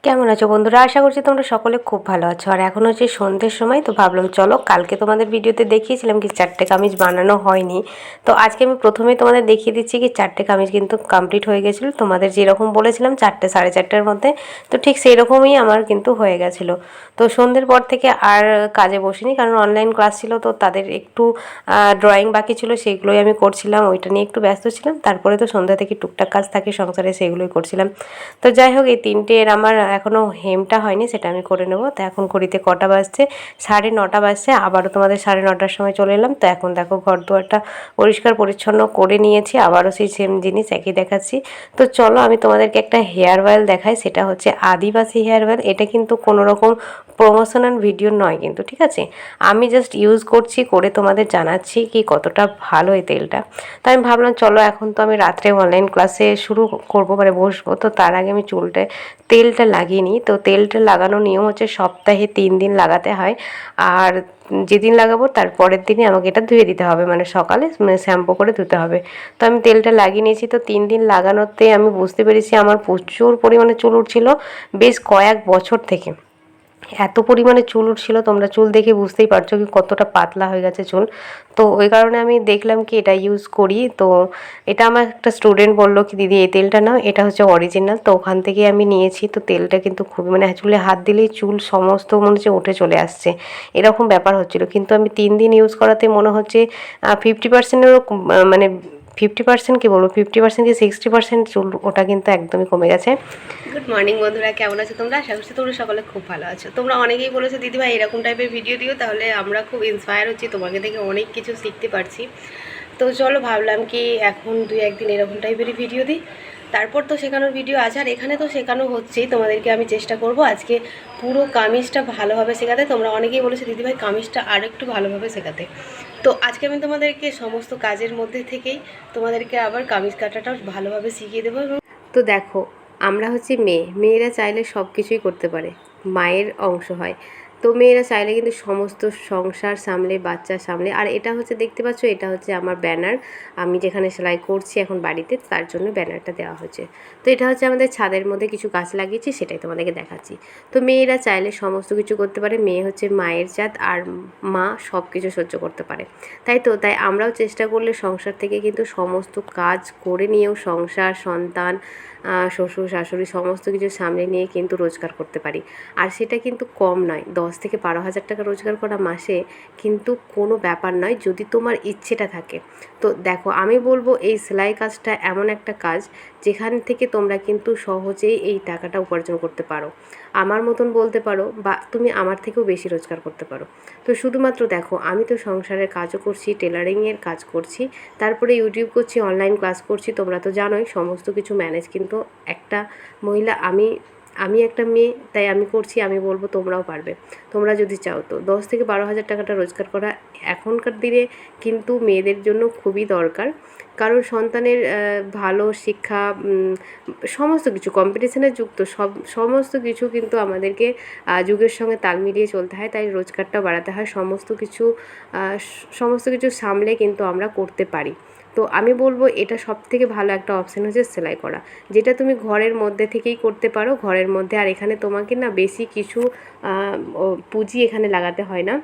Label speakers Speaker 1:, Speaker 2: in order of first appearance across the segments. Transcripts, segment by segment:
Speaker 1: কেমন আছো বন্ধুরা? আশা করছি তোমরা সকলে খুব ভালো আছো। আর এখন হচ্ছে সন্ধ্যের সময়, তো ভাবলাম চলো কালকে তোমাদের ভিডিওতে দেখিয়েছিলাম কি 4টে কামিজ বানানো হয়নি, তো আজকে আমি প্রথমেই তোমাদের দেখিয়ে দিচ্ছি কি 4টে কামিজ কিন্তু কমপ্লিট হয়ে গেছিলো। তোমাদের যেরকম বলেছিলাম 4টে 4:30টার মধ্যে, তো ঠিক সেই রকমই আমার কিন্তু হয়ে গেছিলো। তো সন্ধ্যের পর থেকে আর কাজে বসিনি, কারণ অনলাইন ক্লাস ছিল, তো তাদের একটু ড্রয়িং বাকি ছিল, সেগুলোই আমি করছিলাম, ওইটা নিয়ে একটু ব্যস্ত ছিলাম। তারপরে তো সন্ধ্যা থেকে টুকটাক কাজ থাকে সংসারে, সেগুলোই করছিলাম। তো যাই হোক, এই 3টের আমার এখনও হেমটা হয়নি, সেটা আমি করে নেব। তো এখন ঘড়িতে কটা বাজছে? 9:30 বাজছে। আবারও তোমাদের 9:30টার সময় চলে এলাম। তো এখন দেখো ঘর দুয়ারটা পরিষ্কার পরিচ্ছন্ন করে নিয়েছি, আবারও সেই সেম জিনিস একই দেখাচ্ছি। তো চলো আমি তোমাদেরকে একটা হেয়ার অয়েল দেখাই, সেটা হচ্ছে আদিবাসী হেয়ার অয়েল। এটা কিন্তু কোনো রকম প্রমোশনাল ভিডিও নয় কিন্তু, ঠিক আছে? আমি জাস্ট ইউজ করছি, করে তোমাদের জানাচ্ছি কি কতটা ভালো এই তেলটা। তো আমি ভাবলাম চলো, এখন তো আমি রাত্রে অনলাইন ক্লাসে শুরু করবো, মানে বসবো, তো তার আগে আমি তেলটা লাগিয়ে নিই। তো তেলটা লাগানোর নিয়ম হচ্ছে সপ্তাহে 3 দিন লাগাতে হয়। আর যেদিন লাগাবো তার পরের দিনই আমাকে এটা ধুয়ে দিতে হবে, মানে সকালে শ্যাম্পু করে ধুতে হবে। তো আমি তেলটা লাগিয়ে নিয়েছি। তো 3 দিন লাগানোতে আমি বুঝতে পেরেছি আমার প্রচুর পরিমাণে চুল উঠছিল, বেশ কয়েক বছর থেকে এত পরিমাণে চুল উঠছিল, তোমরা চুল দেখে বুঝতেই পারছো কি কতটা পাতলা হয়ে গেছে চুল। তো ওই কারণে আমি দেখলাম কি এটা ইউজ করি। তো এটা আমার একটা স্টুডেন্ট বললো কি দিদি এই তেলটা নাও, এটা হচ্ছে অরিজিনাল। তো ওখান থেকে আমি নিয়েছি। তো তেলটা কিন্তু খুবই, মানে চুলে হাত দিলেই চুল সমস্ত মনে হচ্ছে উঠে চলে আসছে, এরকম ব্যাপার হচ্ছিল। কিন্তু আমি 3 দিন ইউজ করাতে মনে হচ্ছে 50%-এরও মানে 50% কী বলবো, 50% কি 60% চুল ওটা কিন্তু একদমই কমে গেছে। গুড মর্নিং বন্ধুরা, কেমন আছো তোমরা? আশা করছি তোমরা সকলে খুব ভালো আছো। তোমরা অনেকেই বলেছো দিদিভাই এরকম টাইপের ভিডিও দিও, তাহলে আমরা খুব ইন্সপায়ার হচ্ছি, তোমাকে দেখে অনেক কিছু শিখতে পারছি। তো চলো ভাবলাম কি এখন 2-1 দিন এরকম টাইপেরই ভিডিও দিই। তারপর তো শেখানোর ভিডিও আছে, আর এখানে তো শেখানো হচ্ছেই। তোমাদেরকে আমি চেষ্টা করব আজকে পুরো কামিজটা ভালোভাবে শেখাতে। তোমরা অনেকেই বলেছো দিদিভাই কামিজটা আর একটু ভালোভাবে শেখাতে। তো আজকে আমি তোমাদেরকে সমস্ত কাজের মধ্যে থেকেই তোমাদেরকে আবার কামিজ কাটাটা ভালোভাবে শিখিয়ে দেবো। তো দেখো, আমরা হচ্ছে মেয়েরা চাইলে সব কিছুই করতে পারে, মায়ের অংশ হয়। তো মেয়েরা চাইলে কিন্তু সমস্ত সংসার সামলে, বাচ্চা সামলে। আর এটা হচ্ছে দেখতে পাচ্ছ, এটা হচ্ছে আমার ব্যানার, আমি যেখানে সেলাই করছি এখন বাড়িতে, তার জন্য ব্যানারটা দেওয়া হয়েছে। তো এটা হচ্ছে আমাদের ছাদের মধ্যে কিছু গাছ লাগিয়েছি, সেটাই তোমাদেরকে দেখাচ্ছি। তো মেয়েরা চাইলে সমস্ত কিছু করতে পারে, মেয়ে হচ্ছে মায়ের জাত, আর মা সব কিছু সহ্য করতে পারে, তাই তো। তাই আমরাও চেষ্টা করলে সংসার থেকে কিন্তু সমস্ত কাজ করে নিয়েও সংসার, সন্তান, শ্বশুর শাশুড়ি সমস্ত কিছু সামনে নিয়ে কিন্তু রোজগার করতে পারি। আর সেটা কিন্তু কম নয়, 10 থেকে 12 হাজার টাকা রোজগার করা মাসে কিন্তু কোনো ব্যাপার নয়, যদি তোমার ইচ্ছেটা থাকে। তো দেখো, আমি বলবো এই সেলাই কাজটা এমন একটা কাজ যেখান থেকে তোমরা কিন্তু সহজেই এই টাকাটা উপার্জন করতে পারো। আমার মতন বলতে পারো, বা তুমি আমার থেকেও বেশি রোজগার করতে পারো। তো শুধুমাত্র দেখো, আমি তো সংসারের কাজও করছি, টেলারিংয়ের কাজ করছি, তারপরে ইউটিউব করছি, অনলাইন ক্লাস করছি। তোমরা তো জানোই সমস্ত কিছু ম্যানেজ কিন্তু একটা মহিলা, আমি একটা মেয়ে, তাই আমি করছি। আমি বলবো তোমরাও পারবে, তোমরা যদি চাও তো। 10 থেকে 12 হাজার টাকাটা রোজগার করা এখনকার দিনে কিন্তু মেয়েদের জন্য খুবই দরকার। কারণ সন্তানের ভালো শিক্ষা, সমস্ত কিছু কম্পিটিশনের যুগ, তো সমস্ত কিছু কিন্তু আমাদেরকে যুগের সঙ্গে তাল মিলিয়ে চলতে হয়, তাই রোজগারটা বাড়াতে হয়। সমস্ত কিছু সামলে কিন্তু আমরা করতে পারি। তো আমি বলবো এটা সবথেকে ভালো একটা অপশান হচ্ছে সেলাই করা, যেটা তুমি ঘরের মধ্যে থেকেই করতে পারো, ঘরের মধ্যে। আর এখানে তোমাকে না বেশি কিছু পুঁজি এখানে লাগাতে হয় না।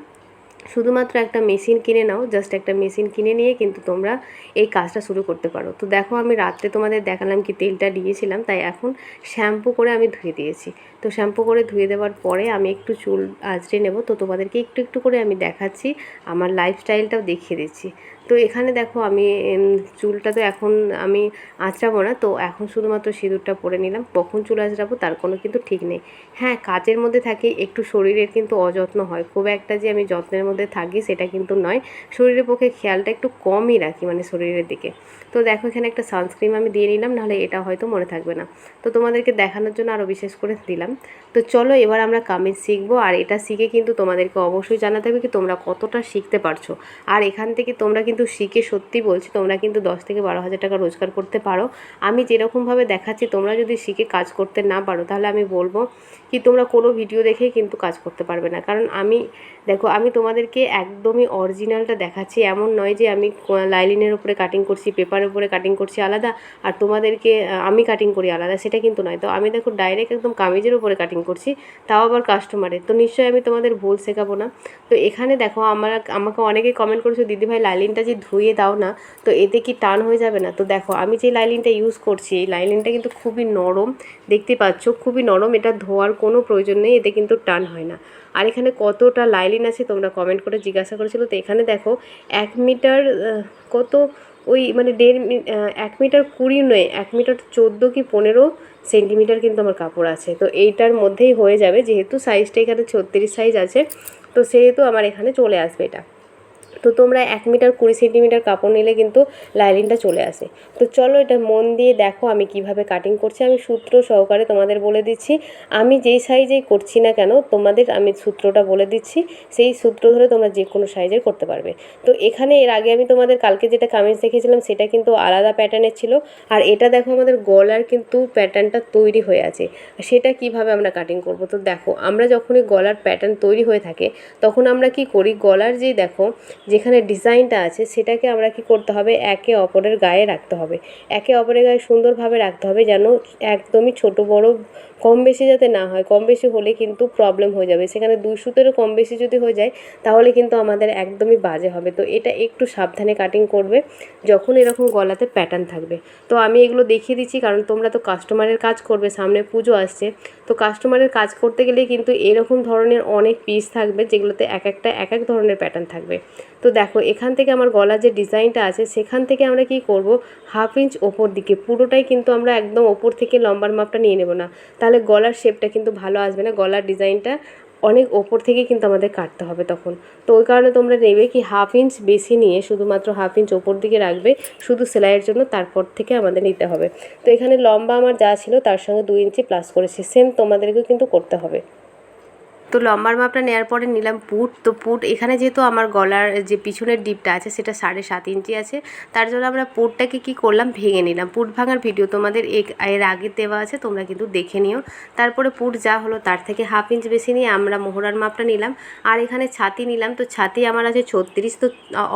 Speaker 1: শুধুমাত্র একটা মেশিন কিনে নাও, জাস্ট একটা মেশিন কিনে নিয়ে কিন্তু তোমরা এই কাজটা শুরু করতে পারো। তো দেখো, আমি রাত্রে তোমাদের দেখালাম কি তেলটা দিয়েছিলাম, তাই এখন শ্যাম্পু করে আমি ধুয়ে দিয়েছি। তো শ্যাম্পু করে ধুয়ে দেওয়ার পরে আমি একটু চুল আঁচড়ে নেব। তো তোমাদেরকে একটু একটু করে আমি দেখাচ্ছি, আমার লাইফস্টাইলটাও দেখিয়ে দিচ্ছি। তো এখানে দেখো, আমি চুলটা তো এখন আমি আঁচড়াবো না, তো এখন শুধুমাত্র সিঁদুরটা পরে নিলাম। কখন চুল আঁচড়াবো তার কোনো কিন্তু ঠিক নেই। হ্যাঁ, কাজের মধ্যে থাকি, একটু শরীরের কিন্তু অযত্ন হয়, খুব একটা যে আমি যত্নের মধ্যে থাকি সেটা কিন্তু নয়। শরীরের পক্ষে খেয়ালটা একটু কমই রাখি, মানে শরীরের দিকে। তো দেখো, এখানে একটা সানস্ক্রিন আমি দিয়ে নিলাম, নাহলে এটা হয়তো মনে থাকবে না। তো তোমাদেরকে দেখানোর জন্য আরও বিশেষ করে দিলাম। তো চলো এবার আমরা কামিজ শিখবো। আর এটা শিখে কিন্তু তোমাদেরকে অবশ্যই জানাতে হবে কি তোমরা কতটা শিখতে পারছো। আর এখান থেকে তোমরা কিন্তু শিখে সত্যি বলছি তোমরা কিন্তু 10 থেকে 12 হাজার টাকা রোজগার করতে পারো। আমি যেরকমভাবে দেখাচ্ছি তোমরা যদি শিখে কাজ করতে না পারো তাহলে আমি বলবো কি তোমরা কোনো ভিডিও দেখেই কিন্তু কাজ করতে পারবে না। কারণ আমি দেখো আমি তোমাদেরকে একদমই অরিজিনালটা দেখাচ্ছি, এমন নয় যে আমি লাইলিনের উপরে কাটিং করছি, পেপারের উপরে কাটিং করছি আলাদা, আর তোমাদেরকে আমি কাটিং করি আলাদা, সেটা কিন্তু নয়। তো আমি দেখো ডাইরেক্ট একদম কামিজের উপরে কাটিং করছি, তাও আবার কাস্টমারের, তো নিশ্চয়ই আমি তোমাদের ভুল শেখাবো না। তো এখানে দেখো আমাকে অনেকে কমেন্ট করেছো দিদিভাই লাইলিনটা যে ধুয়ে দাও না, তো এতে কি টান হয়ে যাবে না? তো দেখো আমি যে লাইলিনটা ইউজ করছি এই লাইলিনটা কিন্তু খুবই নরম, দেখতে পাচ্ছ খুবই নরম, এটা ধোয়ার কোনো প্রয়োজন নেই, এতে কিন্তু টান হয় না। আর এখানে কতটা লাইলিন আছে তোমরা কমেন্ট করে জিজ্ঞাসা করেছিলো, তো এখানে দেখো 1 মিটার কত ওই মানে 1 মিটার 20 নয়, 1 মিটার 14 কি 15 সেন্টিমিটার কিন্তু আমার কাপড় আছে। তো এইটার মধ্যেই হয়ে যাবে, যেহেতু সাইজটা এখানে 36 সাইজ আছে, তো সেহেতু আমার এখানে চলে আসবে এটা। তো তোমরা 1 মিটার 20 সেন্টিমিটার কাপড় নিলে কিন্তু লাইলিনটা চলে আসে। তো চলো এটা মন দিয়ে দেখো আমি কিভাবে কাটিং করছি, আমি সূত্র সহকারে তোমাদের বলে দিচ্ছি। আমি যেই সাইজেই করছি না কেন তোমাদের আমি সূত্রটা বলে দিচ্ছি, সেই সূত্র ধরে তোমরা যে কোনো সাইজের করতে পারবে। তো এখানে এর আগে আমি তোমাদের কালকে যেটা কামিজ দেখিয়েছিলাম সেটা কিন্তু আলাদা প্যাটার্নের ছিল, আর এটা দেখো আমাদের গলার কিন্তু প্যাটার্নটা তৈরি হয়ে আছে, সেটা কিভাবে আমরা কাটিং করব। তো দেখো আমরা যখনই গলার প্যাটার্ন তৈরি হয়ে থাকে তখন আমরা কি করি, গলার যে দেখো যেখানে ডিজাইনটা আছে সেটাকে আমরা কি করতে হবে, একে অপরের গায়ে রাখতে হবে, একে অপরের গায়ে সুন্দরভাবে রাখতে হবে, যেন একদমই ছোট বড় কম বেশি যাতে না হয়। কম বেশি হলে কিন্তু প্রবলেম হয়ে যাবে, সেখানে 2 সুতোরও কম বেশি যদি হয়ে যায় তাহলে কিন্তু আমাদের একদমই বাজে হবে। তো এটা একটু সাবধানে কাটিং করবে যখন এরকম গলাতে প্যাটার্ন থাকবে। তো আমি এগুলো দেখিয়ে দিচ্ছি কারণ তোমরা তো কাস্টমারের কাজ করবে, সামনে পুজো আসছে, তো কাস্টমারের কাজ করতে গেলেই কিন্তু এরকম ধরনের অনেক পিস থাকবে যেগুলোতে এক একটা এক এক ধরনের প্যাটার্ন থাকবে। তো দেখো এখান থেকে আমার গলার যে ডিজাইনটা আছে সেখান থেকে আমরা কি করব, 1/2 ইঞ্চ ওপর দিকে পুরোটাই কিন্তু আমরা একদম ওপর থেকে লম্বার মাপটা নিয়ে নেব না, তাহলে গলার শেপটা কিন্তু ভালো আসবে না, গলার ডিজাইনটা অনেক ওপর থেকে কিন্তু আমাদের কাটতে হবে তখন। তো ওই কারণে তোমরা নেবে কি 1/2 ইঞ্চ বেশি নিয়ে শুধুমাত্র 1/2 ইঞ্চ ওপর দিকে রাখবে শুধু সেলাইয়ের জন্য, তারপর থেকে আমাদের নিতে হবে। তো এখানে লম্বা আমার যা ছিল তার সঙ্গে 2 ইঞ্চি প্লাস করেছি, সেম তোমাদেরকেও কিন্তু করতে হবে। তো লম্বার মাপটা নেওয়ার পরে নিলাম পুট। তো পুট এখানে যেহেতু আমার গলার যে পিছনের ডিপটা আছে সেটা 7.5 ইঞ্চি আছে, তার জন্য আমরা পুটটাকে কি করলাম, ভেঙে নিলাম। পুট ভাঙার ভিডিও তোমাদের এর আগে দেওয়া আছে, তোমরা কিন্তু দেখে নিও। তারপরে পুট যা হলো তার থেকে 1/2 ইঞ্চ বেশি নিয়ে আমরা মোহরার মাপটা নিলাম। আর এখানে ছাতি নিলাম, তো ছাতি আমার আছে 36, তো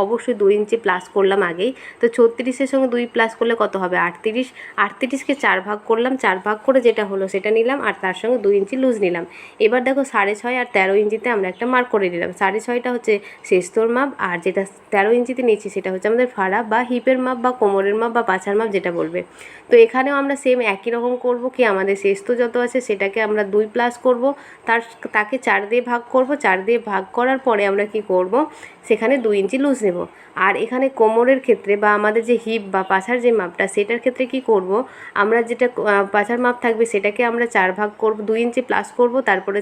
Speaker 1: অবশ্যই 2 ইঞ্চি প্লাস করলাম আগেই। তো 36-এর সঙ্গে 2 প্লাস করলে কত হবে, 38। 38কে 4 ভাগ করলাম, 4 ভাগ করে যেটা হলো সেটা নিলাম, আর তার সঙ্গে 2 ইঞ্চি লুজ নিলাম। এবার দেখো 6.5 আর 13 ইঞ্চিতে আমরা একটা মার্ক করে নিলাম। 6.5টা হচ্ছে শেস্তর মাপ, আর যেটা 13 ইঞ্চিতে নিচ্ছি সেটা হচ্ছে আমাদের ফাড়া বা হিপের মাপ বা কোমরের মাপ বা পাছার মাপ যেটা বলবে। তো এখানেও আমরা সেম একই রকম করব কি, আমাদের শেস্ত যত আছে সেটাকে আমরা 2 প্লাস করব, তাকে 4 দিয়ে ভাগ করব, 4 দিয়ে ভাগ করার পরে আমরা কি করব, সেখানে 2 ইঞ্চি লুজ নেব। আর এখানে কোমরের ক্ষেত্রে বা আমাদের যে হিপ বা পাছার যে মাপটা সেটার ক্ষেত্রে কি করব, আমরা যেটা পাছার মাপ থাকবে সেটাকে আমরা 4 ভাগ করব, 2 ইঞ্চি প্লাস করব, তারপরে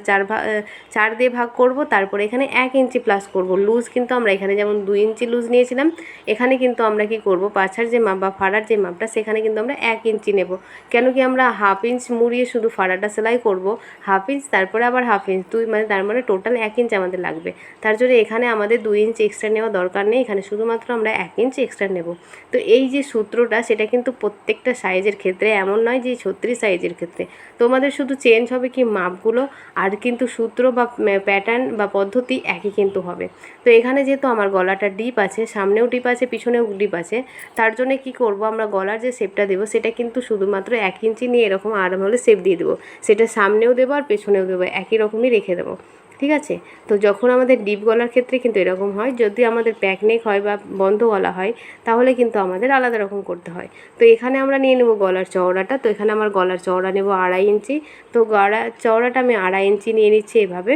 Speaker 1: 4 দিয়ে ভাগ করব, তারপরে এখানে 1 ইঞ্চি প্লাস করব। লুজ কিন্তু আমরা এখানে যেমন 2 ইঞ্চি লুজ নিয়েছিলাম, এখানে কিন্তু আমরা কি করব, পাছার যে মাপ বা ফাড়ার যে মাপটা সেখানে কিন্তু আমরা 1 ইঞ্চি নেব। কেন কি, আমরা 1/2 ইঞ্চ মুড়িয়ে শুধু ফাড়াটা সেলাই করব, 1/2 ইঞ্চ তারপরে আবার 1/2 ইঞ্চ, মানে তার মানে টোটাল 1 ইঞ্চ আমাদের লাগবে। তার জন্য এখানে আমাদের 2 ইঞ্চ এক্সট্রা নেওয়া দরকার নেই, এখানে শুধুমাত্র আমরা 1 ইঞ্চ এক্সট্রা নেব। তো এই যে সূত্রটা সেটা কিন্তু প্রত্যেকটা সাইজের ক্ষেত্রে, এমন নয় যে 36 সাইজের ক্ষেত্রে, তোমাদের শুধু চেঞ্জ হবে কি মাপগুলো, আর কিন্তু সূত্র বা প্যাটার্ন বা পদ্ধতি একই কিন্তু হবে। তো এখানে যেহেতু আমার গলাটা ডিপ আছে, সামনেও ডিপ আছে পিছনেও ডিপ আছে, তার জন্য কি করব, আমরা গলার যে শেপটা দেবো সেটা কিন্তু শুধুমাত্র 1 ইঞ্চি নিয়ে এরকম আরাম হলে শেপ দিয়ে দেবো, সেটা সামনেও দেবো আর পেছনেও দেবো, একই রকমই রেখে দেবো। ঠিক আছে। তো যখন আমাদের ডিপ গলার ক্ষেত্রে কিন্তু এরকম হয়, যদি আমাদের প্যাকনেক হয় বা বন্ধ গলা হয় তাহলে কিন্তু আমাদের আলাদা রকম করতে হয়। তো এখানে আমরা নিয়ে নেব গলার চওড়াটা, তো এখানে আমার গলার চওড়া নেব 2.5 ইঞ্চি। তো গলার চওড়াটা আমি 2.5 ইঞ্চি নিয়ে নিচ্ছি এভাবে।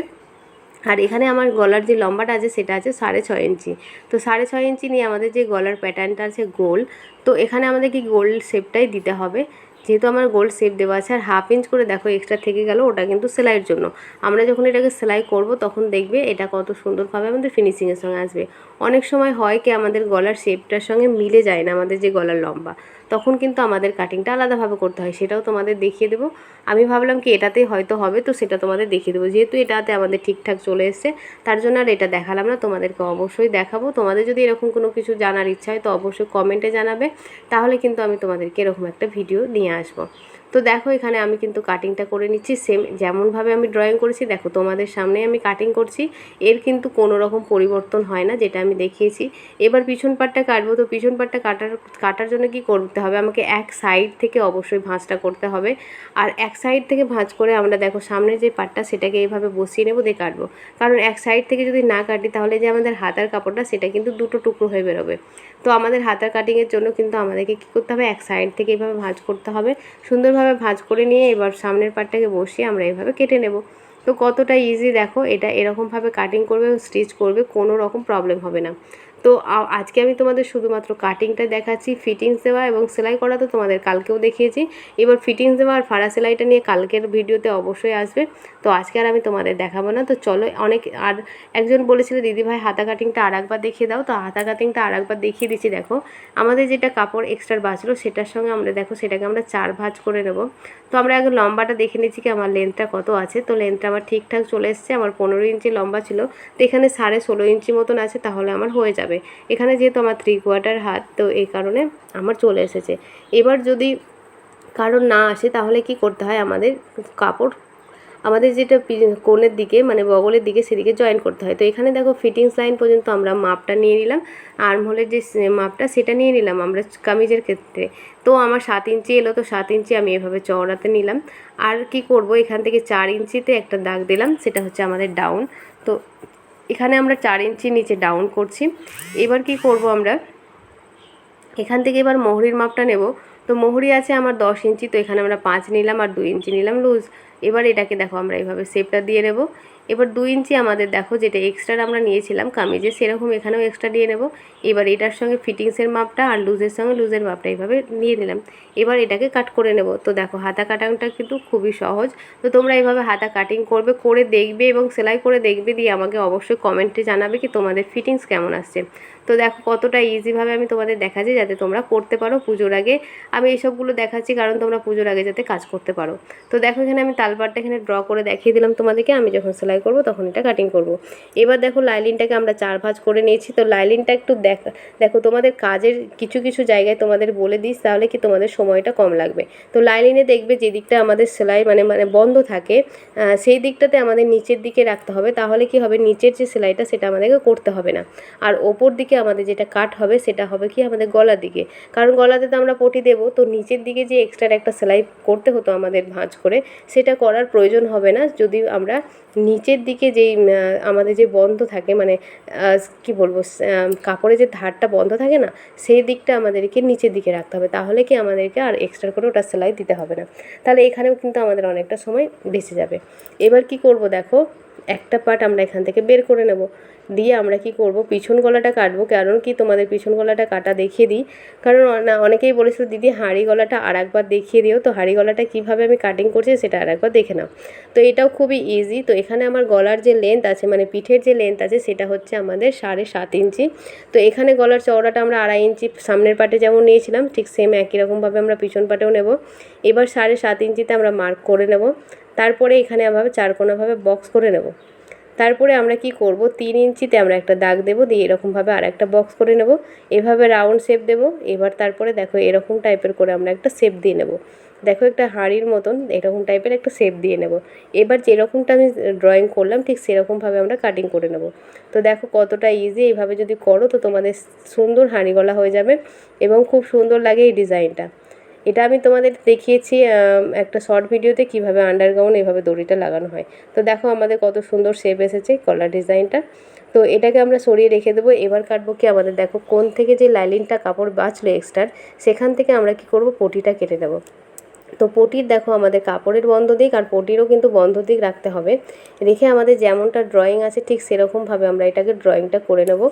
Speaker 1: আর এখানে আমার গলার যে লম্বাটা আছে সেটা আছে 6.5 ইঞ্চি। তো 6.5 ইঞ্চি নিয়ে আমাদের যে গলার প্যাটার্নটা আছে গোল, তো এখানে আমাদের কি গোল শেপটাই দিতে হবে, যেহেতু আমার গোল শেপ দেওয়া আছে। আর 1/2 ইঞ্চ করে দেখো এক্সট্রা থেকে গেল, ওটা কিন্তু সেলাইয়ের জন্য। আমরা যখন এটাকে সেলাই করব তখন দেখবে এটা কত সুন্দরভাবে আমাদের ফিনিশিংয়ের সঙ্গে আসবে। অনেক সময় হয় কি, আমাদের গলার শেপটার সঙ্গে মিলে যায় না আমাদের যে গলার লম্বা, তখন কিন্তু আমাদের কাটিংটা আলাদাভাবে করতে হয়, সেটাও তোমাদের দেখিয়ে দেবো। আমি ভাবলাম কি এটাতেই হয়তো হবে, তো সেটা তোমাদের দেখিয়ে দেবো। যেহেতু এটাতে আমাদের ঠিকঠাক চলে এসছে, তার জন্য আর এটা দেখালাম না, তোমাদেরকে অবশ্যই দেখাবো। তোমাদের যদি এরকম কোনো কিছু জানার ইচ্ছা হয় তো অবশ্যই কমেন্টে জানাবে, তাহলে কিন্তু আমি তোমাদেরকে এরকম একটা ভিডিও নিয়ে আসবো। তো দেখো এখানে আমি কিন্তু কাটিংটা করে নিচ্ছি সেম যেমনভাবে আমি ড্রয়িং করেছি। দেখো তোমাদের সামনে আমি কাটিং করছি, এর কিন্তু কোনো রকম পরিবর্তন হয় না, যেটা আমি দেখিয়েছি। এবার পিছন পাটটা কাটবো, তো পিছন পাটটা কাটার জন্য কি করতে হবে, আমাকে এক সাইড থেকে অবশ্যই ভাঁজটা করতে হবে। আর এক সাইড থেকে ভাঁজ করে আমরা দেখো সামনের যে পাটটা সেটাকে এইভাবে বসিয়ে নেবো, দিয়ে কাটবো। কারণ এক সাইড থেকে যদি না কাটি তাহলে যে আমাদের হাতার কাপড়টা সেটা কিন্তু দুটো টুকরো হয়ে বেরোবে। তো আমাদের হাতার কাটিংয়ের জন্য কিন্তু আমাদেরকে কী করতে হবে, এক সাইড থেকে এইভাবে ভাঁজ করতে হবে। সুন্দরভাবে ভাঁজ করে নিয়ে এবার সামনের পাটটাকে বসিয়ে আমরা এইভাবে কেটে নেব। তো কতটা ইজি দেখো, এটা এরকমভাবে কাটিং করবে স্টিচ করবে, কোনো রকম প্রবলেম হবে না। তো আজকে আমি তোমাদের শুধুমাত্র কাটিংটা দেখাচ্ছি, ফিটিংস দেওয়া এবং সেলাই করা তো তোমাদের কালকেও দেখিয়েছি। এবার ফিটিংস দেওয়া আর ফাড়া সেলাইটা নিয়ে কালকের ভিডিওতে অবশ্যই আসবে। তো আজকে আর আমি তোমাদের দেখাবো না। তো চলো, আর একজন বলেছিল দিদিভাই হাতা কাটিংটা আর একবার দেখিয়ে দাও, তো হাতা কাটিংটা আর একবার দেখিয়ে দিচ্ছি। দেখো আমাদের যেটা কাপড় এক্সট্রা বাঁচলো সেটার সঙ্গে আমরা দেখো সেটাকে আমরা 4 ভাঁজ করে নেব। তো আমরা আগে লম্বাটা দেখে নিচ্ছি কি আমার লেন্থটা কত আছে। তো লেন্থটা আমার ঠিকঠাক চলে এসছে, আমার 15 ইঞ্চি লম্বা ছিল, তো এখানে 16.5 ইঞ্চি মতন আছে, তাহলে আমার হয়ে যাবে। এখানে যেহেতু আমার 3/4 হাত, তো এই কারণে আমার চলে এসেছে। এবার যদি কারণ না আসে তাহলে কি করতে হয়, আমাদের কাপড় আমাদের যেটা কোণের দিকে মানে বগলের দিকে সেদিকে জয়েন করতে হয়। তো এখানে দেখো ফিটিংস লাইন পর্যন্ত আমরা মাপটা নিয়ে নিলাম, আর্মহোলের যে মাপটা সেটা নিয়ে নিলাম আমরা কামিজের ক্ষেত্রে। তো আমার 7 ইঞ্চি এলো, তো 7 ইঞ্চি আমি এভাবে চওড়াতে নিলাম। আর কি করব, এখান থেকে 4 ইঞ্চিতে একটা দাগ দিলাম, সেটা হচ্ছে আমাদের ডাউন। তো এখানে আমরা 4 ইঞ্চি নিচে ডাউন করছি। এবার কি করব, আমরা এখান থেকে এবার মোহরির মাপটা নেব। তো মোহরি আছে আমার 10 ইঞ্চি, তো এখানে আমরা 5 নিলাম আর 2 ইঞ্চি নিলাম লুজ। এবার এটাকে দেখো আমরা এইভাবে শেপটা দিয়ে নেব। এবার 2 ইঞ্চি আমাদের দেখো যেটা এক্সট্রা আমরা নিয়েছিলাম কামিজে, সেরকম এখানেও এক্সট্রা দিয়ে নেব। এবার এটার সঙ্গে ফিটিংসের মাপটা আর লুজের সঙ্গে লুজের মাপটা এইভাবে নিয়ে নিলাম। এবার এটাকে কাট করে নেব। তো দেখো হাতা কাটাংটা কিন্তু খুবই সহজ। তো তোমরা এইভাবে হাতা কাটিং করবে, করে দেখবে এবং সেলাই করে দেখবে, দিয়ে আমাকে অবশ্যই কমেন্টে জানাবে কি তোমাদের ফিটিংস কেমন আসছে। তো দেখো কতটা ইজিভাবে আমি তোমাদের দেখাচ্ছি যাতে তোমরা করতে পারো পুজোর আগে। আমি এইসবগুলো দেখাচ্ছি কারণ তোমরা পুজোর আগে যাতে কাজ করতে পারো। তো দেখো এখানে আমি তালপাটটা এখানে ড্র করে দেখিয়ে দিলাম তোমাদেরকে, আমি যখন সেলাই করব তখন এটা কাটিং করব। এবার দেখো লাইলিনটাকে আমরা 4 ভাঁজ করে নিয়েছি। তো লাইলিনটা একটু দেখো তোমাদের কাজের কিছু কিছু জায়গায় তোমাদের বলে দিস, তাহলে কি তোমাদের সময়টা কম লাগবে। তো লাইলিনে দেখবে যে দিকটা আমাদের সেলাই মানে বন্ধ থাকে, সেই দিকটাতে আমাদের নিচের দিকে রাখতে হবে, তাহলে কি হবে নিচের যে সেলাইটা সেটা আমাদেরকে করতে হবে না। আর ওপর দিকে আমাদের যেটা কাট হবে সেটা হবে কি আমাদের গলার দিকে, কারণ গলাতে তো আমরা পটি দেবো। তো নিচের দিকে যে এক্সট্রা একটা সেলাই করতে হতো আমাদের ভাঁজ করে, সেটা করার প্রয়োজন হবে না যদি আমরা নিচের দিকে যেই আমাদের যে বন্ধ থাকে মানে কি বলবো, কাপড়ের যে ধারটা বন্ধ থাকে না, সেই দিকটা আমাদেরকে নিচের দিকে রাখতে হবে, তাহলে কি আমাদেরকে আর এক্সট্রা করে ওটা সেলাই দিতে হবে না। তাহলে এখানেও কিন্তু আমাদের অনেকটা সময় বেঁচে যাবে। এবার কি করব, দেখো একটা পার্ট আমরা এখান থেকে বের করে নেব, দিয়ে আমরা কি করব পিছন গলাটা কাটবো। কারণ কি তোমাদের পিছন গলাটা কাটা দেখিয়ে দিই, কারণ অনেকেই বলেছিল দিদি হাঁড়ি গলাটা আর একবার দেখিয়ে দিও। তো হাঁড়ি গলাটা কীভাবে আমি কাটিং করছি সেটা আর একবার দেখে নাও। তো এটাও খুবই ইজি। তো এখানে আমার গলার যে লেন্থ আছে মানে পিঠের যে লেন্থ আছে সেটা হচ্ছে আমাদের 7.5 ইঞ্চি। তো এখানে গলার চওড়াটা আমরা 2.5 ইঞ্চি সামনের পাটে যেমন নিয়েছিলাম ঠিক সেম একই রকমভাবে আমরা পিছন পাটেও নেব। এবার 7.5 ইঞ্চিতে আমরা মার্ক করে নেব। তারপরে এখানে আবার চারকোনাভাবে বক্স করে নেব। তারপরে আমরা কি করব, 3 ইঞ্চিতে আমরা একটা দাগ দেবো, দিয়ে এরকমভাবে আর একটা বক্স করে নেব, এভাবে রাউন্ড শেপ দেব। এবার তারপরে দেখো এরকম টাইপের করে আমরা একটা শেপ দিয়ে নেব। দেখো একটা হাঁড়ির মতন এরকম টাইপের একটা শেপ দিয়ে নেব। এবার যেরকমটা আমি ড্রয়িং করলাম ঠিক সেরকমভাবে আমরা কাটিং করে নেব। তো দেখো কতটা ইজি, এইভাবে যদি করো তো তোমাদের সুন্দর হাঁড়ি গলা হয়ে যাবে এবং খুব সুন্দর লাগে এই ডিজাইনটা। এটা আমি তোমাদের দেখিয়েছি একটা শর্ট ভিডিওতে কিভাবে আন্ডারগ্রাউন্ড এভাবে দড়িটা লাগানো হয়। তো দেখো আমাদের কত সুন্দর শেপ এসেছে কলার ডিজাইনটা। তো এটাকে আমরা সরিয়ে রেখে দেবো। এবার কাটবো কি, আমাদের দেখো কোণ থেকে যে লাইলিনটা কাপড় বাঁচলো এক্সট্রা, সেখান থেকে আমরা কি করব পটিটা কেটে দেবো। তো পটির দেখো আমাদের কাপড়ের বন্ধ দিক আর পটিরও কিন্তু বন্ধ দিক রাখতে হবে। রেখে আমাদের যেমনটা ড্রয়িং আছে ঠিক সেরকমভাবে আমরা এটাকে ড্রয়িংটা করে নেব।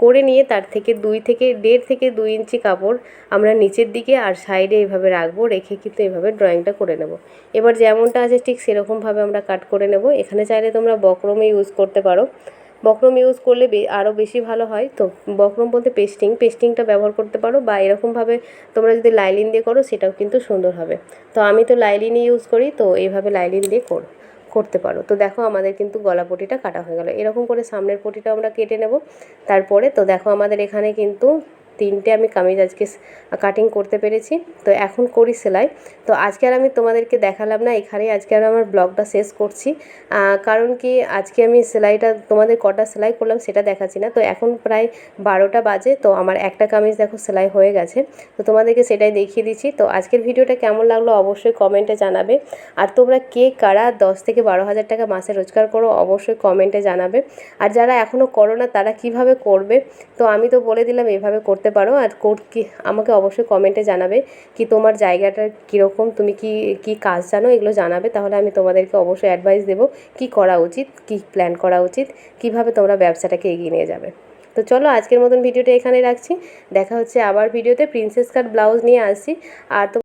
Speaker 1: করে নিয়ে তার থেকে 1.5 থেকে 2 ইঞ্চি কাপড় আমরা নিচের দিকে আর সাইডে এইভাবে রাখবো, রেখে কিন্তু এইভাবে ড্রয়িংটা করে নেব। এবার যেমনটা আছে ঠিক সেরকমভাবে আমরা কাট করে নেব। এখানে চাইলে তোমরা বক্রমে ইউজ করতে পারো। বক্রম ইউজ করলে আরও বেশি ভালো হয়। তো বক্রম বলতে পেস্টিংটা ব্যবহার করতে পারো, বা এরকমভাবে তোমরা যদি লাইলিন দিয়ে করো সেটাও কিন্তু সুন্দর হবে। তো আমি তো লাইলিনই ইউজ করি, তো এইভাবে লাইলিন দিয়ে করতে পারো। তো দেখো আমাদের কিন্তু গলা পটিটা কাটা হয়ে গেল। এরকম করে সামনের পটিটা আমরা কেটে নেব। তারপরে তো দেখো আমাদের এখানে কিন্তু 3টে আমি কামিজ আজকে কাটিং করতে পেরেছি। তো এখন করি সেলাই। তো আজকে আর আমি তোমাদেরকে দেখালাম না, এখানেই আজকে আর আমার ব্লগটা শেষ করছি। কারণ কি আজকে আমি সেলাইটা তোমাদের কটা সেলাই করলাম সেটা দেখাচ্ছি না। তো এখন প্রায় 12টা বাজে, তো আমার একটা কামিজ দেখো সেলাই হয়ে গেছে, তো তোমাদেরকে সেটাই দেখিয়ে দিচ্ছি। তো আজকের ভিডিওটা কেমন লাগলো অবশ্যই কমেন্টে জানাবে। আর তোমরা কে কারা 10 থেকে 12,000 টাকা মাসে রোজগার করো অবশ্যই কমেন্টে জানাবে। আর যারা এখনও করো না তারা কিভাবে করবে, তো আমি তো বলে দিলাম এইভাবে করতে পারো। আর কি আমাকে অবশ্যই কমেন্টে জানাবে কি তোমার জায়গাটা কীরকম, তুমি কি কাজ জানো এগুলো জানাবে, তাহলে আমি তোমাদেরকে অবশ্যই অ্যাডভাইস দেবো কি করা উচিত, কি প্ল্যান করা উচিত, কিভাবে তোমরা ব্যবসাটাকে এগিয়ে নিয়ে যাবে। তো চলো আজকের মতন ভিডিওটা এখানে রাখছি। দেখা হচ্ছে আবার ভিডিওতে প্রিন্সেস কাট ব্লাউজ নিয়ে আসছি। আর